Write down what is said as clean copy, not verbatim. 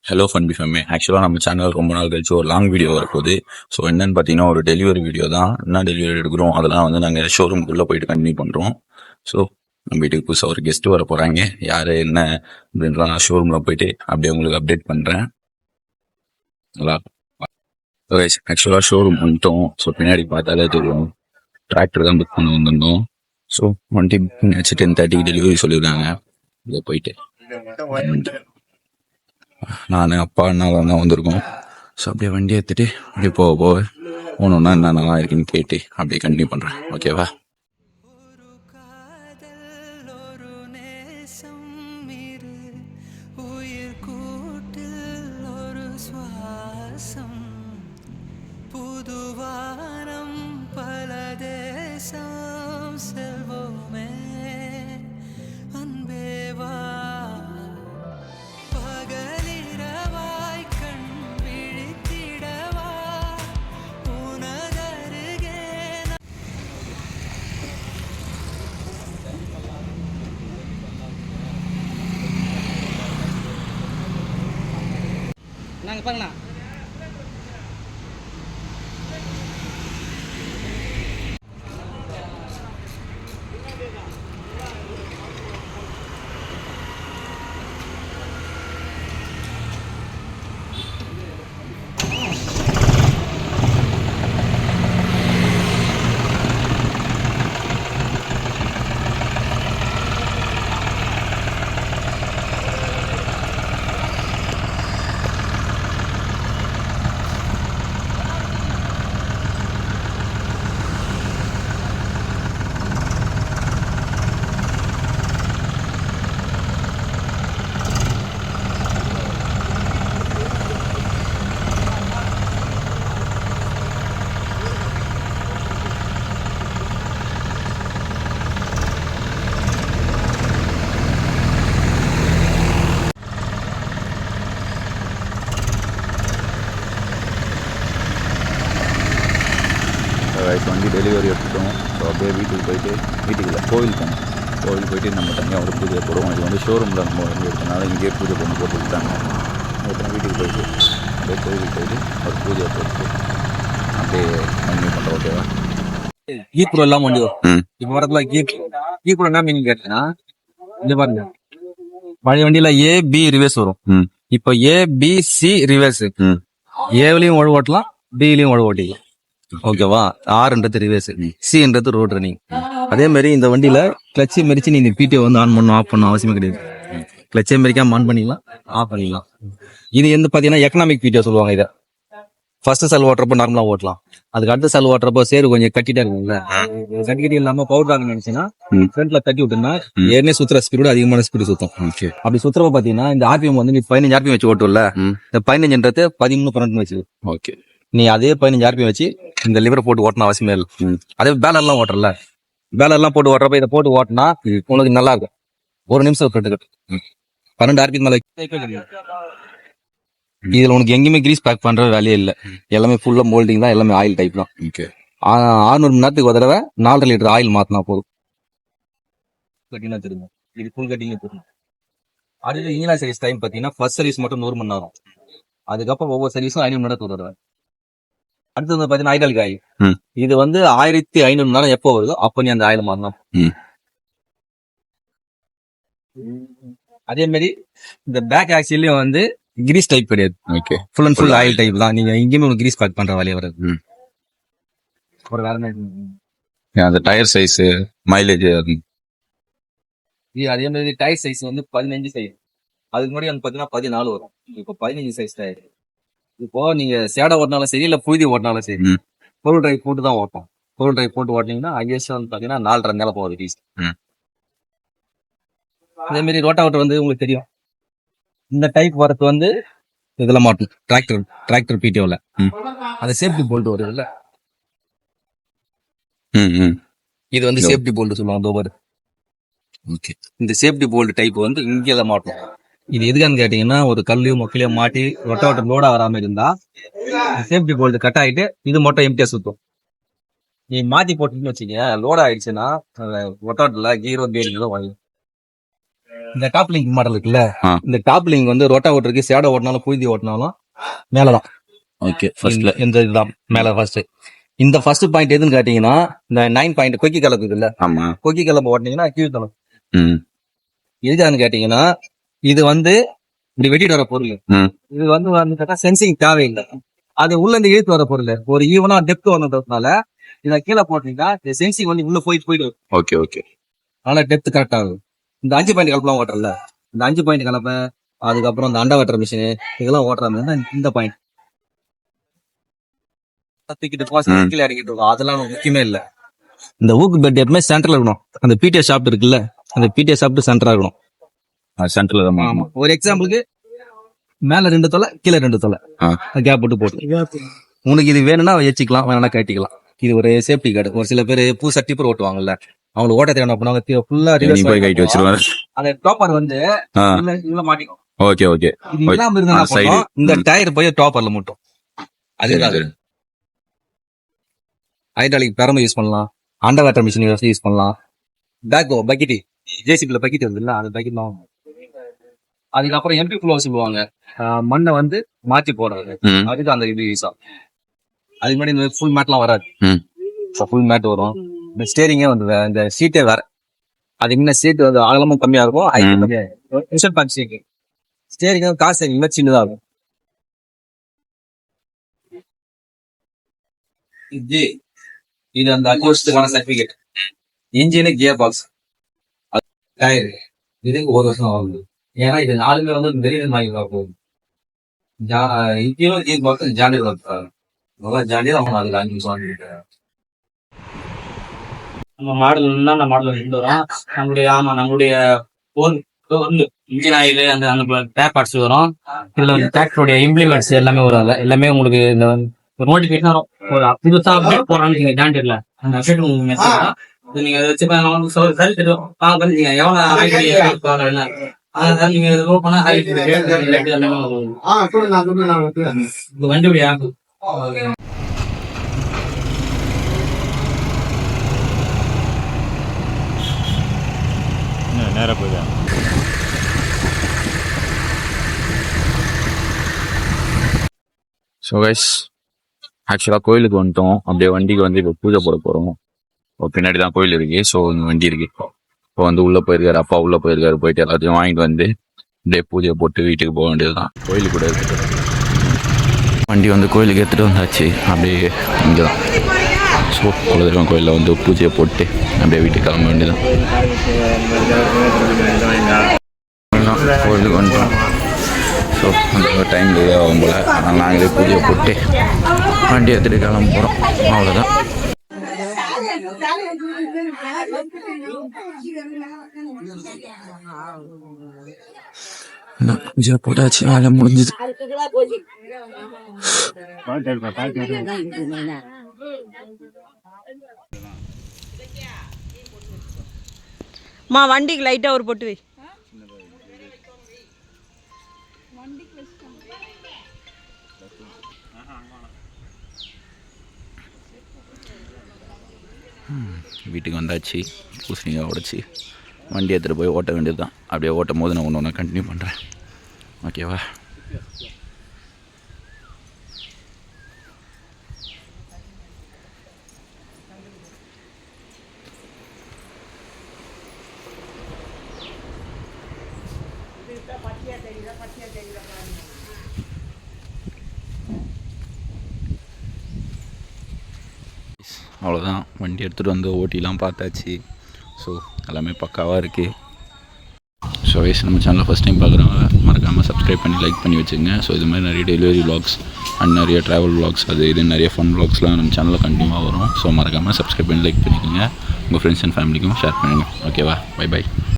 Hello ஃபன்பி ஃபேமே. ஆக்சுவலாக நம்ம channel ரொம்ப நாள் கழிச்சு ஒரு லாங் வீடியோ வரப்போகுது. ஸோ என்னன்னு பார்த்தீங்கன்னா ஒரு டெலிவரி வீடியோ தான். என்ன டெலிவரி எடுக்கிறோம் அதெல்லாம் வந்து நாங்கள் ஷோரூம்குள்ளே போயிட்டு கண்டினியூ பண்ணுறோம். ஸோ நம்ம வீட்டுக்கு புதுசாக ஒரு கெஸ்ட்டு வர போகிறாங்க. யார் என்ன அப்படின்றலாம் நான் ஷோரூமில் போயிட்டு அப்படியே உங்களுக்கு அப்டேட் பண்ணுறேன். நல்லா ஆக்சுவலாக ஷோரூம் வந்துட்டோம். ஸோ பின்னாடி பார்த்தாலே தெரியும் டிராக்டர் தான் புக் பண்ண வந்திருந்தோம். ஸோ வண்டி புக் பண்ணி வச்சு 10:30 டெலிவரி சொல்லியிருக்காங்க. இதை போயிட்டு நான் அப்பா அண்ணா தான் வந்திருக்கோம். ஸோ அப்படியே வண்டி எடுத்துட்டு அப்படியே போக ஒன்றுன்னா என்னென்னலாம் இருக்குன்னு கேட்டு அப்படியே கண்டினியூ பண்ணுறேன். ஓகேவா? நாங்கள் பாருங்கண்ணா வண்டி டெலிவரி எடுத்துட்டோம். ஸோ அப்படியே வீட்டுக்கு போயிட்டு கோவில் போனோம். கோவில் போயிட்டு நம்ம தனியாக ஒரு பூஜை போடுவோம். இது வந்து ஷோரூமில் நம்ம வண்டி எடுத்தனால இங்கேயே பூஜை பண்ணி போட்டுக்கிட்டாங்க. அப்புறம் வீட்டுக்கு போயிட்டு அப்படியே கோவிலுக்கு போயிட்டு ஒரு பூஜை போட்டு அப்படியே கண்டினியூ பண்ணுறோம். ஓகேவா? ஈக்குவல் எல்லாம் வண்டி வரும். இப்போ வரதுல ஈக்குவல் என்ன மீனிங் கேட்டீங்கன்னா இந்த பாருங்க, பழைய வண்டியில A-B ரிவர்ஸ் வரும். இப்போ A-B-C ரிவர்ஸ். ஏவிலையும் ஒழு ஓட்டலாம், பிலையும் ஒழு ஓட்டிக்கலாம். ஓகேவா? ஆர்ன்றது ரிவர்ஸ், சின்றது ரோட் ரன்னிங். அதே மாதிரி இந்த வண்டியில கிளச்சு மெரிச்சு நீங்க பிடிஓ வந்து ஆன் பண்ணணும் ஆஃப் பண்ணணும் அவசியமே கிடையாது. கிளச்சே மெரிக்காம ஆன் பண்ணிக்கலாம், ஆஃப் பண்ணிக்கலாம். இது வந்து பாத்தீங்கன்னா எக்கனாமிக் பிடிஓ சொல்லுவாங்க. இதை ஃபர்ஸ்ட் செல் ஓட்டுறப்போ நார்மலா ஓட்டலாம். அதுக்கு அடுத்த செல் ஓட்டுறப்போ சேரு கொஞ்சம் கட்டிட்டா இருக்கும்ல, கட்டிக்கிட்டு இல்லாம பவர் டாக் நினைச்சுன்னா ஃப்ரண்ட்ல தட்டி விட்டுனா ஏற்கனவே சுத்துற ஸ்பீடு அதிகமான ஸ்பீடு சுத்தம். அப்படி சுத்துறப்ப பாத்தீங்கன்னா இந்த ஆர்பிஎம் வந்து நீ 15 ஆர்பிஎம் வச்சு ஓட்டுல, இந்த 15ன்றது 13 12 வச்சு. ஓகே, நீ அதே 15 ஆர்பிஎம் வச்சு இந்த லிவரை போட்டு ஓட்டணும் அவசியமே இல்லை. அதே பேலர்லாம் ஓட்டுறல, பேலர்லாம் போட்டு ஓட்டுறப்ப இதை போட்டு ஓட்டினா உனக்கு நல்லா இருக்கும். ஒரு நிமிஷம் கட்டு 12 ஆர்பிஎம் மேல. இதுல உனக்கு எங்கேயுமே கிரீஸ் பேக் பண்ற வேலையே இல்லை. எல்லாமே ஃபுல்லா மோல்டிங் தான், எல்லாமே ஆயில் டைப் தான். 600 மணி நேரத்துக்கு ஒரு தடவை 4.5 லிட்டர் ஆயில் மாத்தினா போதும். கட்டினா திரும்ப இது ஃபுல் கட்டிங்க திரும்ப. அடுத்து இன்ஜின் சர்வீஸ் டைம் பாத்தீங்கன்னா ஃபர்ஸ்ட் சர்வீஸ் மட்டும் 100 மணி நேரம். அதுக்கப்புறம் ஒவ்வொரு சர்வீஸும் 500 மணி நேரத்துக்கு ஒரு தடவை. அடுத்து வந்து பாத்தீங்கன்னா ஹைட்ராலிக் ஆயில். இது வந்து 1500 மணி நேரம் எப்போ வருதோ அப்ப நீ அந்த ஆயில் மாறணும். அதே மாதிரி இந்த பேக் ஆக்சிலையும் வந்து கிரீஸ் டைப் கிடையாது. Okay, full and full oil type தான். நீங்க எங்கேயுமே உங்களுக்கு கிரீஸ் பேக் பண்ற வேலையை வராது. ஒரு வேற அந்த டயர் சைஸ், மைலேஜ், அதே மாதிரி டயர் சைஸ் வந்து 15 சைஸ். அதுக்கு முன்னாடி வந்து பாத்தீங்கன்னா 14 வரும். இப்போ 15 சைஸ் டயர். இப்போ நீங்க சேடை ஓட்டினாலும் சரி, இல்ல புழுதி ஓட்டினாலும் சரி, ஃபுல் டிரைவ் போட்டு தான் ஓட்டும். ஃபுல் டிரைவ் போட்டு ஓட்டினீங்கன்னா ஹையஸ்ட் வந்து பாத்தீங்கன்னா 4.5 மேல போகுது டீஸ். அதே மாதிரி ரோட்டாவேட்டர் வந்து உங்களுக்கு தெரியும், இந்த டைப் வரது வந்து இதெல்லாம் மாட்டும். டிராக்டர் பிடிஓல அந்த சேஃப்டி போல்ட் வருது இல்ல, இது வந்து சேஃப்டி போல்ட் சொல்லுவாங்க. ஓகே, இந்த சேஃப்டி போல்ட் டைப் வந்து இங்கே மாட்டும். இது எதுக்கான்னு கேட்டீங்கன்னா, ஒரு கல்லையோ மொக்கிலையோ மாட்டி ரொட்டாவேட்டர் லோடா வராம இருந்தா சேஃப்டி போல்ட் கட் ஆயிட்டு இது மட்டும் எம்டியா சுத்தும். நீ மாத்தி போட்டுன்னு வச்சுக்க, லோட் ஆயிடுச்சுன்னா ரொட்டாவேட்டர்ல கீரோ பேரிங் தான் வாங்கி இந்த டாப் லிங்க் மாடல் இருக்குல்ல, ஆ. இந்த டாப் லிங்க் வந்து ரொட்டா ஓட்டுறதுக்கு சேடை ஓட்டினாலும் புழுதி ஓட்டினாலும் மேலதான். ஓகே ஃபர்ஸ்ட்ல இந்த இதுதான் மேல ஃபர்ஸ்ட். இந்த ஃபர்ஸ்ட் பாயிண்ட் எதுன்னு கேட்டீங்கன்னா, இந்த 9 பாயிண்ட் கொக்கி கலப்பு இருக்குல்ல, ஆமா கொக்கி கலப்பு ஓட்டினீங்கன்னா கீழ் தளம். ம் எதுக்கான்னு கேட்டீங்கன்னா, இது வந்து இப்படி வெட்டிட்டு வர பொருள். ம் இது வந்து கேட்டா சென்சிங் தேவையில்லை. அது உள்ள இருந்து இழுத்து வர பொருள். ஒரு ஈவனா டெப்த் வந்ததுனால இதை கீழே போட்டீங்கன்னா இந்த சென்சிங் வந்து உள்ள போயிட்டு ஓகே ஓகே அதனால டெப்த் கரெக்ட் ஆகும். இந்த 5 பாயிண்ட் கலப்பெல்லாம் ஓட்டுறல, இந்த 5 பாயிண்ட் கலப்பை, அதுக்கப்புறம் இந்த அண்டா வெட்டுற மிஷின் இதெல்லாம் ஓட்டுற மாதிரி தான் இந்த பாயிண்ட். தூக்கிட்டு கீழே இறங்கிட்டு இருக்கோம், அதெல்லாம் நமக்கு முக்கியமே இல்லை. இந்த ஊக்கு பெட் எப்பவுமே சென்டர்ல இருக்கணும். அந்த பிடிஎஸ் ஷாப்ட் இருக்குல்ல, அந்த பிடிஎஸ் ஷாப்ட் சென்டரா இருக்கணும். சென்டர்ல தான் ஆமா. ஒரு எக்ஸாம்பிளுக்கு மேல 2 தொலை கீழே 2 தொலை கேப் போட்டு உனக்கு இது வேணும்னா வச்சுக்கலாம், வேணா கட்டிக்கலாம். இது ஒரு சேஃப்டி கார்டு. ஒரு சில பேர் பூசா டிப்பர் ஓட்டுவாங்கல்ல, அவங்களுக்கு ஓட்ட தேவை பண்ணுவாங்க, ஃபுல்லா நீ போய் கைட்டு வச்சிருவாரு. அந்த டாப்பர் வந்து இதுல மாட்டிக்கும். ஓகே ஓகே இது இல்லாம இருந்தா என்ன பண்ணும், இந்த டயர் போய் டாப்பர்ல மூட்டும். அதுதான் ஹைட்ராலிக் பெரம்பு யூஸ் பண்ணலாம், அண்டர் வாட்டர் மிஷின் யூஸ் பண்ணலாம். பேக்கோ பக்கெட் ஜேசிபில பக்கெட் வருதுல்ல, அந்த பக்கெட் தான். அதுக்கப்புறம் எம்பி ஃப்ளோ சொல்லுவாங்க, மண்ணை வந்து மாற்றி போடுறது. அதுக்கு அந்த இது யூஸ் ஆகும். அதுக்கு முன்னாடி இந்த ஃபுல் மேட்லாம் வராது, ஃபுல் மேட் வரும். இந்த ஸ்டேரிங்கே வந்து இந்த சீட்டே வேற. அது என்ன சீட் வந்து அகலமும் கம்மியா இருக்கும், ஹைட்டும் கம்மியா இருக்கும். ஸ்டேரிங் காசு சின்னதா இருக்கும். இது அந்த 5 வருஷத்துக்கான certificate. Engine gear box tyre இதுக்கு 1 வருஷம் ஆகுது. ஏன்னா இது 4 பேர் வந்து வெளியில வாங்கி போகும். இன்ஜினும் கியர் பாக்ஸ் ஜாண்டியில் நல்லா ஜாண்டியில் அவங்க அதுக்கு 5 வருஷம் வாங்கிட்டு நம்ம மாடல் அந்த மாடல் ரெண்டு வரும். நம்மளுடைய இன்ஜின் ஆயில் அந்த பேர் பார்ட்ஸ் வரும். இதுல வந்து டிராக்டருடைய இம்ப்ளிமெண்ட்ஸ் எல்லாமே வரும். அதுல எல்லாமே உங்களுக்கு இந்த ஒரு நோட்டிபிகேஷன் வரும். ஒரு புதுசா அப்டேட் போறான்னு ஜாண்டியர்ல அந்த அப்டேட் உங்களுக்கு மெசேஜ் வரும். நீங்க அதை வச்சு சரி தெரியும். நீங்க எவ்வளவு ஆயிரம் அதான் நீங்க லோட் பண்ணா வண்டியுடைய ஆப் நேராக போய்தான். ஸோ கைஸ் ஆக்சுவலாக கோயிலுக்கு வந்துட்டோம். அப்படியே வண்டிக்கு வந்து இப்போ பூஜை போட போகிறோம். பின்னாடி தான் கோயில் இருக்கு. ஸோ வண்டி இருக்கு. இப்போ வந்து உள்ளே போயிருக்காரு, அப்பா உள்ளே போயிருக்காரு. போயிட்டு எல்லாத்தையும் வாங்கிட்டு வந்து அப்படியே பூஜை போட்டு வீட்டுக்கு போக வேண்டியது தான். கோயிலுக்கு கூட இருக்கு. வண்டி வந்து கோயிலுக்கு எடுத்துகிட்டு வந்தாச்சு. அப்படியே இங்கே தான். ஸோ குலதெய்வம் கோயிலில் வந்து பூஜையை போட்டு அப்படியே வீட்டுக்கு கிளம்ப வேண்டியதான். கோயிலுக்கு வந்துட்டோம். ஸோ அந்த டைம் லேட் ஆகும் போல். அதனால் நாங்களே பூஜையை போட்டு வண்டி எடுத்துகிட்டு கிளம்ப போகிறோம். அவ்வளோதான். பூஜை போட்டாச்சு, வேலை முடிஞ்சுது. வண்டிக்கு லைட்டா ஒரு பொட்டு வை. வீட்டுக்கு வந்தாச்சு. பூசணிக்காய் உடைச்சி வண்டி எடுத்துகிட்டு போய் ஓட்ட வேண்டியது தான். அப்படியே ஓட்டும் போது நான் ஒன்று கண்டினியூ பண்ணுறேன். ஓகேவா? அவ்வளோதான். வண்டி எடுத்துகிட்டு வந்து ஓட்டிலாம் பார்த்தாச்சு. ஸோ எல்லாமே பக்காவாக இருக்குது. ஸோ வயசு நம்ம சேனலில் ஃபஸ்ட் டைம் பார்க்குறவங்க மறக்காமல் சப்ஸ்கிரைப் பண்ணி லைக் பண்ணி வச்சுங்க. ஸோ இது மாதிரி நிறைய டெலிவரி vlogs அண்ட் நிறைய ட்ராவல் vlogs இது நிறைய ஃபன் vlogsலாம் நம்ம சேனலில் கண்டினியூவாக வரும். ஸோ மறக்காமல் சப்ஸ்கிரைப் பண்ணி லைக் பண்ணிக்கோங்க. உங்கள் ஃப்ரெண்ட்ஸ் அண்ட் ஃபேமிலிக்கும் ஷேர் பண்ணுங்கள். ஓகேவா? Bye by.